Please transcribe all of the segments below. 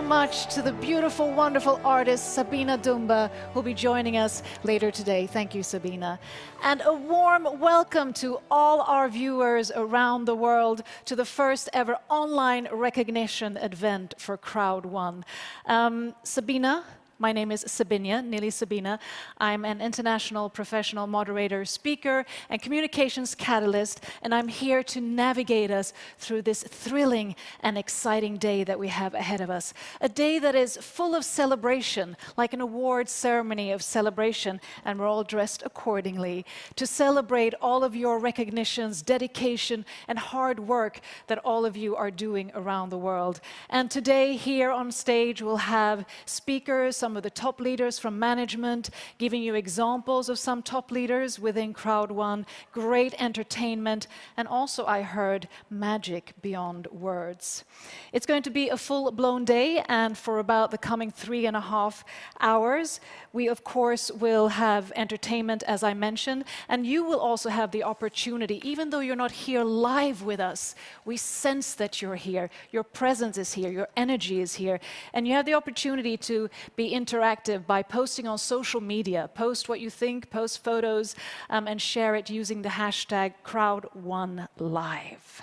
much to the beautiful, wonderful artist Sabina Dumba, who'll be joining us later today. Thank you, Sabina. And a warm welcome to all our viewers around the world to the first ever online recognition event for Crowd1. Sabina, my name is Sabina, Nili Sabina. I'm an international professional moderator, speaker, and communications catalyst, and I'm here to navigate us through this thrilling and exciting day that we have ahead of us. A day that is full of celebration, like an awards ceremony of celebration, and we're all dressed accordingly to celebrate all of your recognitions, dedication, and hard work that all of you are doing around the world. And today, here on stage, we'll have speakers, some of the top leaders from management, giving you examples of some top leaders within Crowd1, great entertainment, and also, I heard, magic beyond words. It's going to be a full-blown day, and for about the coming 3.5 hours, we, of course, will have entertainment, as I mentioned, and you will also have the opportunity, even though you're not here live with us, we sense that you're here, your presence is here, your energy is here, and you have the opportunity to be interactive by posting on social media. Post what you think, post photos, and share it using the hashtag Crowd1Live.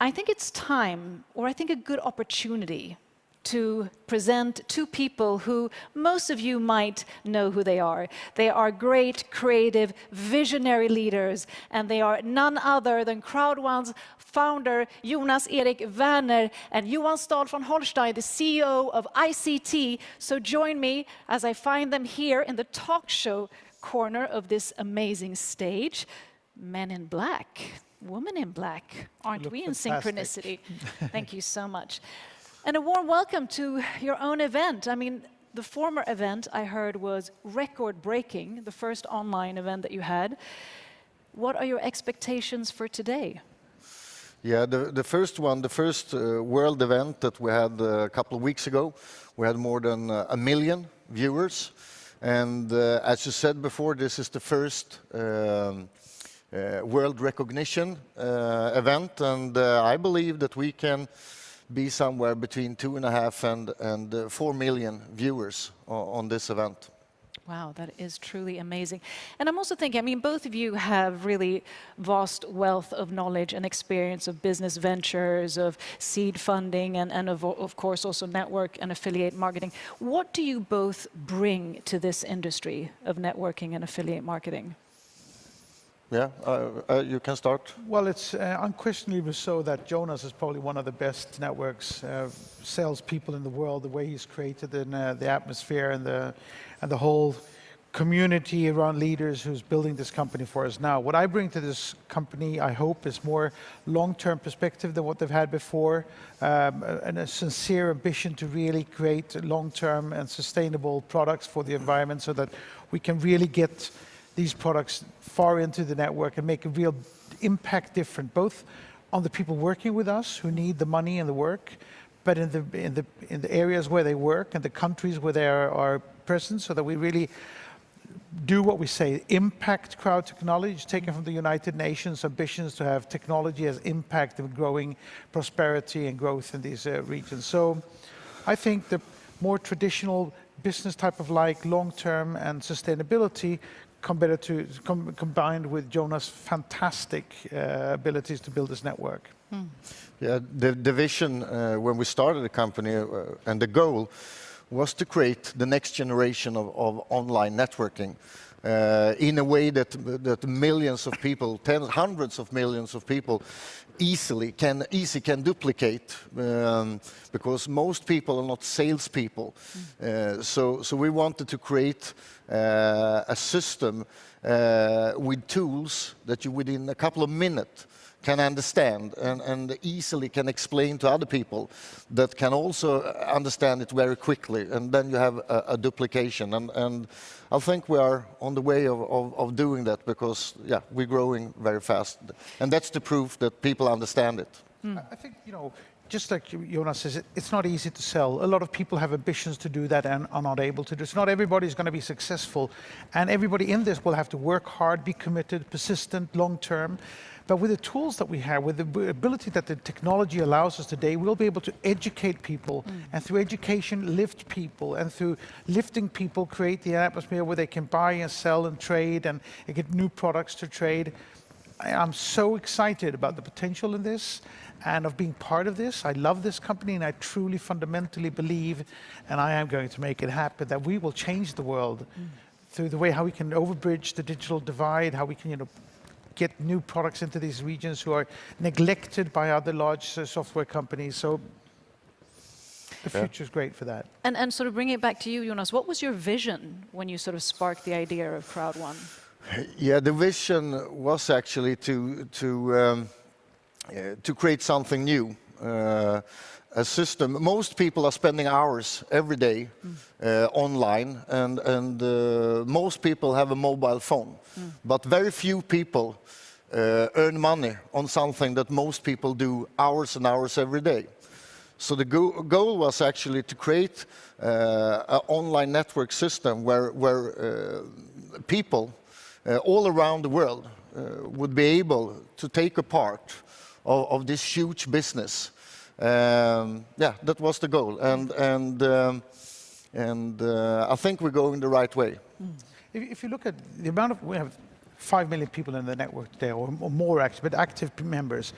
I think it's time, or I think a good opportunity, to present two people who most of you might know who they are. They are great, creative, visionary leaders, and they are none other than Crowd1's founder, Jonas Erik Werner, and Johan Stahl von Holstein, the CEO of ICT. So join me as I find them here in the talk show corner of this amazing stage. Men in black, women in black. Aren't we in synchronicity? Thank you so much. And a warm welcome to your own event. I mean, the former event I heard was record-breaking, the first online event that you had. What are your expectations for today? Yeah, the first one, the first world event that we had a couple of weeks ago, we had more than 1 million viewers. And as you said before, this is the first world recognition event. And I believe that we can be somewhere between 2.5 and 4 million viewers on this event. Wow, that is truly amazing. And I'm also thinking, I mean, both of you have really vast wealth of knowledge and experience of business ventures, of seed funding, and of course also network and affiliate marketing. What do you both bring to this industry of networking and affiliate marketing? Yeah, you can start. Well, it's unquestionably so that Jonas is probably one of the best networks salespeople in the world. The way he's created the atmosphere and the whole community around leaders who's building this company for us now. What I bring to this company, I hope, is more long-term perspective than what they've had before, and a sincere ambition to really create long-term and sustainable products for the environment so that we can really get these products far into the network and make a real impact different, both on the people working with us who need the money and the work, but in the areas where they work and the countries where they are present, so that we really do what we say, impact crowd technology, taken from the United Nations ambitions to have technology as impact in growing prosperity and growth in these regions. So I think the more traditional business type of like long-term and sustainability combined with Jonas' fantastic abilities to build this network. Yeah, the vision when we started the company and the goal was to create the next generation of online networking in a way that millions of people, hundreds of millions of people easily can duplicate, because most people are not salespeople. So we wanted to create a system with tools that you within a couple of minutes can understand and easily can explain to other people that can also understand it very quickly, and then you have a duplication. And I think we are on the way of doing that, because we're growing very fast, and that's the proof that people understand it. I think, just like Jonas says, it's not easy to sell. A lot of people have ambitions to do that and are not able to do. So not everybody is going to be successful. And everybody in this will have to work hard, be committed, persistent, long-term. But with the tools that we have, with the ability that the technology allows us today, we'll be able to educate people, and through education, lift people, and through lifting people, create the atmosphere where they can buy and sell and trade and get new products to trade. I'm so excited about the potential in this and of being part of this. I love this company, and I truly fundamentally believe, and I am going to make it happen, that we will change the world through the way how we can overbridge the digital divide, how we can, get new products into these regions who are neglected by other large software companies. So the future is great for that. And sort of bringing it back to you, Jonas, what was your vision when you sort of sparked the idea of Crowd1? Yeah, the vision was actually to create something new. A system. Most people are spending hours every day online, and most people have a mobile phone. But very few people earn money on something that most people do hours and hours every day. So the goal was actually to create an online network system where people all around the world would be able to take a part of this huge business. Yeah, that was the goal, and I think we're going the right way. If you look at the amount of, we have 5 million people in the network today, or more actually, but active members.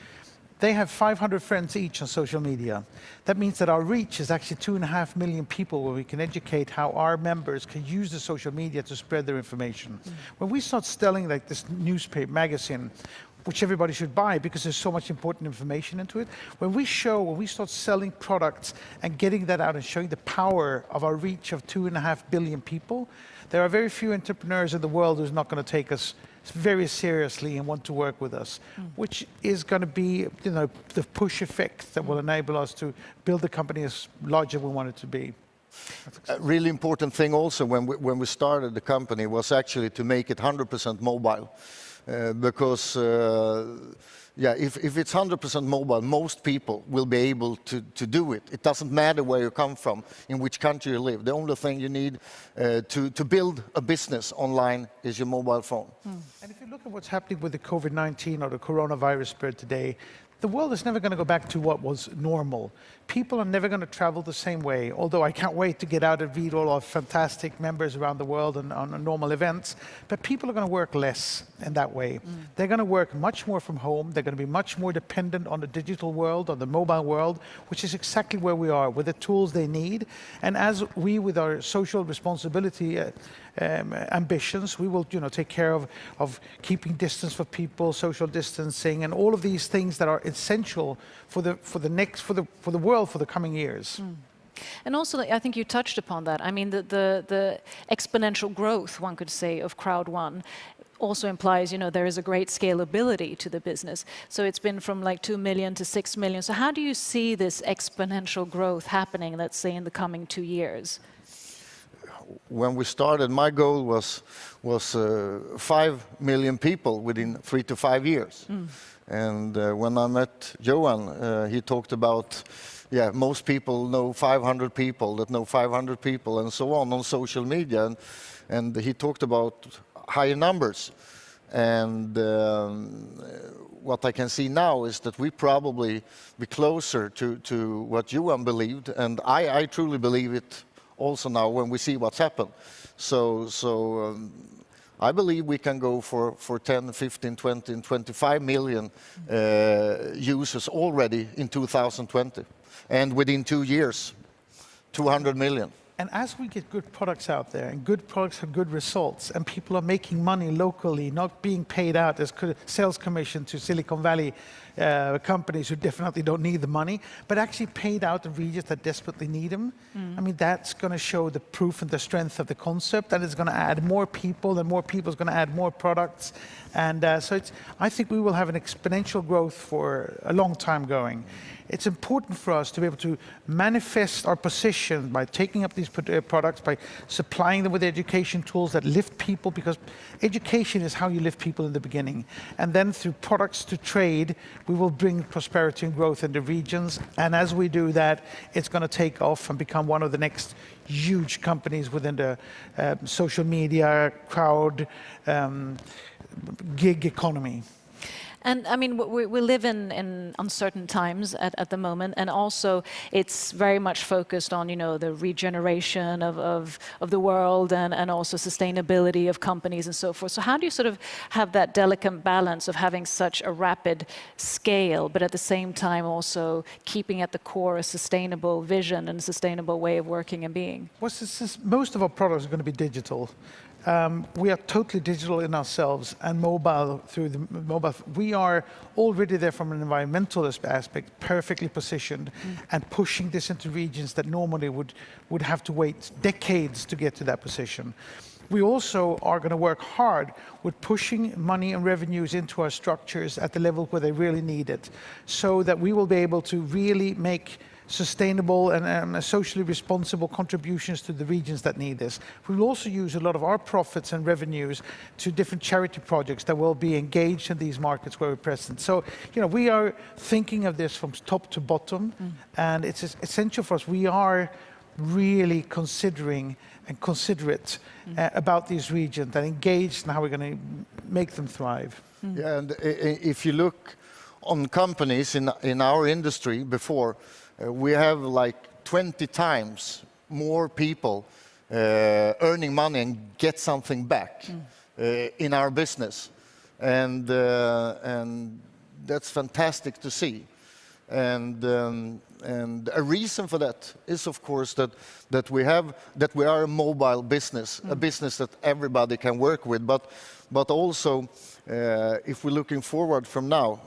They have 500 friends each on social media. That means that our reach is actually 2.5 million people, where we can educate how our members can use the social media to spread their information. When we start selling like this newspaper, magazine, which everybody should buy because there's so much important information into it. When we start selling products and getting that out and showing the power of our reach of 2.5 billion people, there are very few entrepreneurs in the world who's not going to take us very seriously and want to work with us, which is going to be, the push effect that will enable us to build the company as large as we want it to be. A really important thing also when we started the company was actually to make it 100% mobile. Because if it's 100% mobile, most people will be able to do it. It doesn't matter where you come from, in which country you live. The only thing you need to build a business online is your mobile phone. And if you look at what's happening with the COVID-19 or the coronavirus spread today, the world is never going to go back to what was normal. People are never going to travel the same way, although I can't wait to get out and meet all our fantastic members around the world and on normal events. But people are going to work less in that way. They're going to work much more from home. They're going to be much more dependent on the digital world, on the mobile world, which is exactly where we are, with the tools they need. And as we, with our social responsibility ambitions, we will take care of keeping distance for people, social distancing, and all of these things that are essential for the world for the coming years. And also, I think you touched upon that. I mean, the exponential growth, one could say, of Crowd1 also implies, there is a great scalability to the business. So it's been from like 2 million to 6 million. So how do you see this exponential growth happening, let's say, in the coming 2 years? When we started, my goal was 5 million people within 3 to 5 years. And when I met Johan, he talked about, most people know 500 people that know 500 people and so on social media. And he talked about higher numbers. And what I can see now is that we probably be closer to what Johan believed. And I truly believe it also now when we see what's happened. So I believe we can go for 10, 15, 20, and 25 million users already in 2020. And within 2 years, 200 million. And as we get good products out there, and good products have good results, and people are making money locally, not being paid out as sales commission to Silicon Valley companies who definitely don't need the money, but actually paid out in regions that desperately need them. I mean, that's going to show the proof and the strength of the concept, and it's going to add more people, and more people is going to add more products. And so I think we will have an exponential growth for a long time going. It's important for us to be able to manifest our position by taking up these products, by supplying them with education tools that lift people, because education is how you lift people in the beginning. And then through products to trade, We will bring prosperity and growth in the regions. And as we do that, it's going to take off and become one of the next huge companies within the social media, crowd, gig economy. And I mean, we live in uncertain times at the moment, and also it's very much focused on, you know, the regeneration of the world and also sustainability of companies and so forth. So how do you sort of have that delicate balance of having such a rapid scale, but at the same time also keeping at the core a sustainable vision and a sustainable way of working and being? Well, most of our products are going to be digital. We are totally digital in ourselves and mobile through the mobile. We are already there from an environmental aspect, perfectly positioned and pushing this into regions that normally would have to wait decades to get to that position. We also are going to work hard with pushing money and revenues into our structures at the level where they really need it, so that we will be able to really make sustainable and socially responsible contributions to the regions that need this. We will also use a lot of our profits and revenues to different charity projects that will be engaged in these markets where we're present. So, you know, we are thinking of this from top to bottom, and it's essential for us. We are really considering and considerate about these regions and engaged in how we're going to make them thrive. Yeah, and if you look on companies in our industry before, we have like 20 times more people earning money and get something back in our business, and that's fantastic to see. And a reason for that is, of course, that we are a mobile business, a business that everybody can work with. But also, if we're looking forward from now,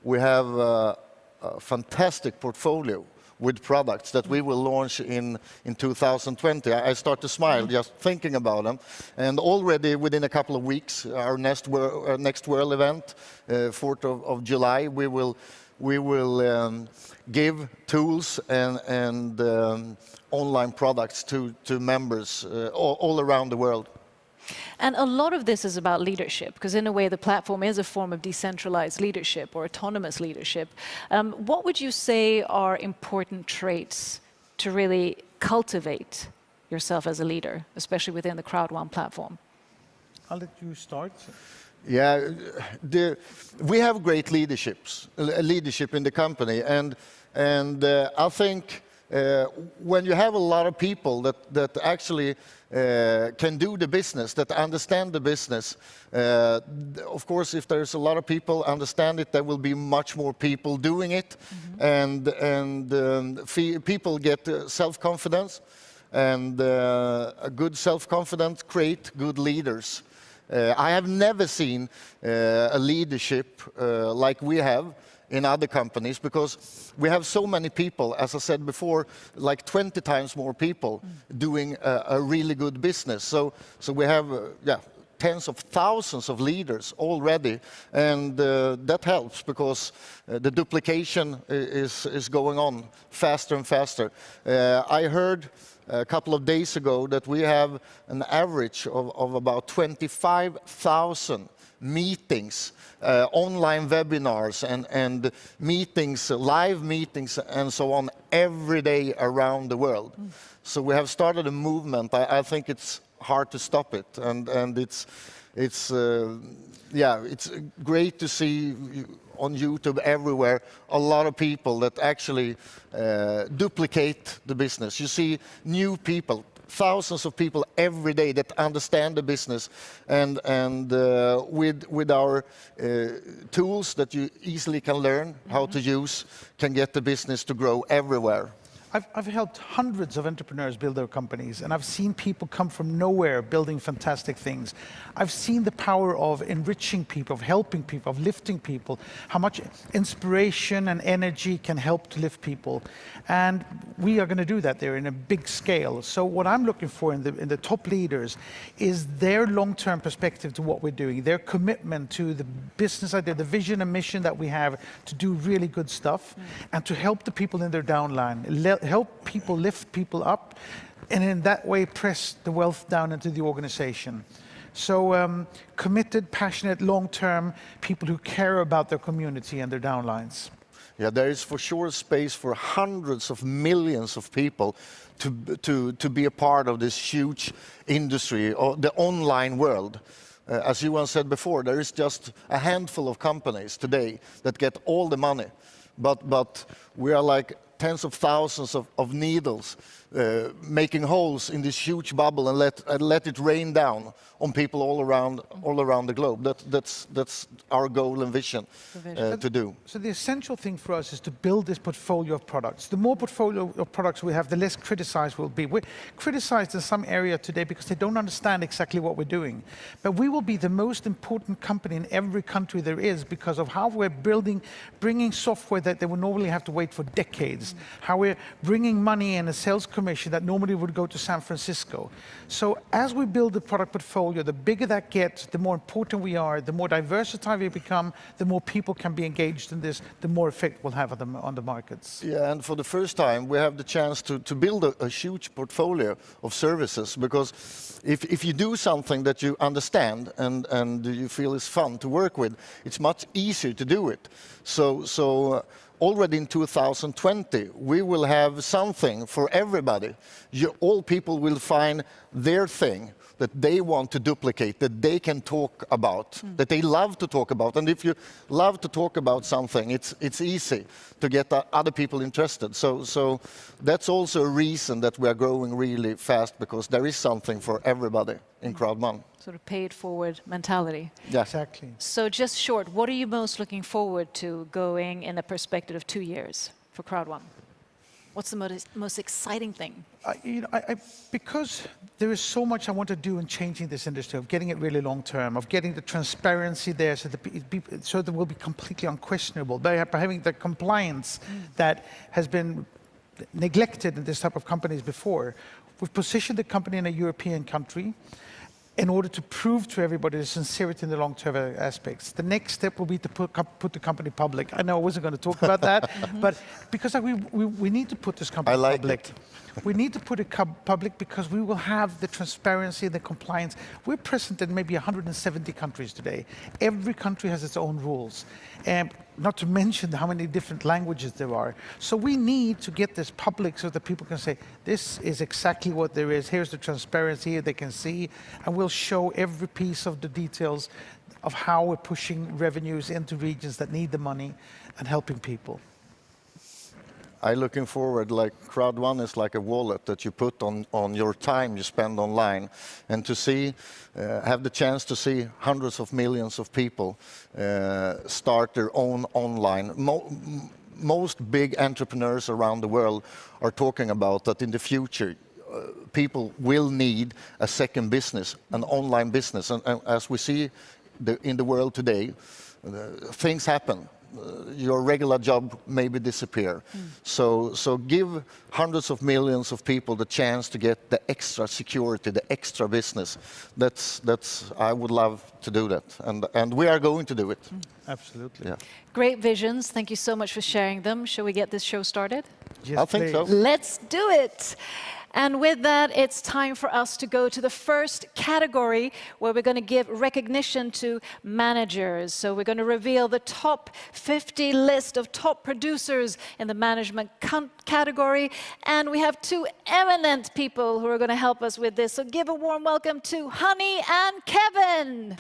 we have a fantastic portfolio with products that we will launch in 2020. I start to smile just thinking about them. And already within a couple of weeks, our next World event, 4th of July, we will give tools and online products to members all around the world. And a lot of this is about leadership, because in a way the platform is a form of decentralized leadership or autonomous leadership. What would you say are important traits to really cultivate yourself as a leader, especially within the Crowd1 platform? I'll let you start. Yeah, we have great leadership in the company, and I think when you have a lot of people that actually can do the business, that understand the business, of course, if there's a lot of people understand it, there will be much more people doing it, and people get self-confidence, and a good self-confidence create good leaders. I have never seen a leadership like we have in other companies, because we have so many people, as I said before, like 20 times more people doing a really good business. So we have tens of thousands of leaders already, and that helps because the duplication is going on faster and faster. I heard a couple of days ago that we have an average of about 25,000 meetings, online webinars and meetings, live meetings and so on every day around the world. So we have started a movement. I think it's hard to stop it, and it's great to see on YouTube everywhere a lot of people that actually duplicate the business. You see new people, thousands of people every day that understand the business, and with our tools that you easily can learn how to use, can get the business to grow everywhere. I've helped hundreds of entrepreneurs build their companies, and I've seen people come from nowhere building fantastic things. I've seen the power of enriching people, of helping people, of lifting people, how much inspiration and energy can help to lift people. And we are going to do that there in a big scale. So what I'm looking for in the top leaders is their long-term perspective to what we're doing, their commitment to the business idea, the vision and mission that we have to do really good stuff, and to help the people in their downline, help people, lift people up, and in that way press the wealth down into the organization. So committed, passionate, long-term people who care about their community and their downlines. Yeah, there is for sure space for hundreds of millions of people to be a part of this huge industry, or the online world. As Johan said before, there is just a handful of companies today that get all the money, but we are like tens of thousands of needles making holes in this huge bubble and let it rain down on people all around the globe. That's our goal and vision to do. So the essential thing for us is to build this portfolio of products. The more portfolio of products we have, the less criticized we'll be. We're criticized in some area today because they don't understand exactly what we're doing. But we will be the most important company in every country there is because of how we're bringing software that they would normally have to wait for decades. How we're bringing money and a sales commission that normally would go to San Francisco. So as we build the product portfolio, the bigger that gets, the more important we are, the more diversified we become, the more people can be engaged in this, the more effect we'll have on the markets. Yeah, and for the first time, we have the chance to build a huge portfolio of services, because if you do something that you understand and you feel is fun to work with, it's much easier to do it. So already in 2020, we will have something for everybody. All people will find their thing that they want to duplicate, that they can talk about, that they love to talk about. And if you love to talk about something, it's easy to get other people interested. So that's also a reason that we are growing really fast, because there is something for everybody in Crowd1. Sort of pay-it-forward mentality. Yeah. Exactly. So just short, what are you most looking forward to going in a perspective of 2 years for Crowd1? What's the most exciting thing? Because there is so much I want to do in changing this industry, of getting it really long term, of getting the transparency there so that it will be completely unquestionable, by having the compliance that has been neglected in this type of companies before. We've positioned the company in a European country in order to prove to everybody the sincerity in the long-term aspects. The next step will be to put the company public. I know I wasn't going to talk about that, but because we need to put this company public. We need to put it public because we will have the transparency, the compliance. We're present in maybe 170 countries today. Every country has its own rules, and not to mention how many different languages there are. So we need to get this public so that people can say, this is exactly what there is. Here's the transparency, they can see, and we'll show every piece of the details of how we're pushing revenues into regions that need the money and helping people. I'm looking forward, like Crowd1 is like a wallet that you put on your time you spend online, and to see, have the chance to see hundreds of millions of people start their own online. Most big entrepreneurs around the world are talking about that in the future, people will need a second business, an online business. And as we see in the world today, things happen. Your regular job maybe disappear. So give hundreds of millions of people the chance to get the extra security, the extra business. That's I would love to do that, and we are going to do it. Absolutely. Yeah. Great visions. Thank you so much for sharing them. Shall we get this show started? Yes, I think so. Let's do it. And with that, it's time for us to go to the first category, where we're going to give recognition to managers. So we're going to reveal the top 50 list of top producers in the management category. And we have two eminent people who are going to help us with this. So give a warm welcome to Honey and Kevin.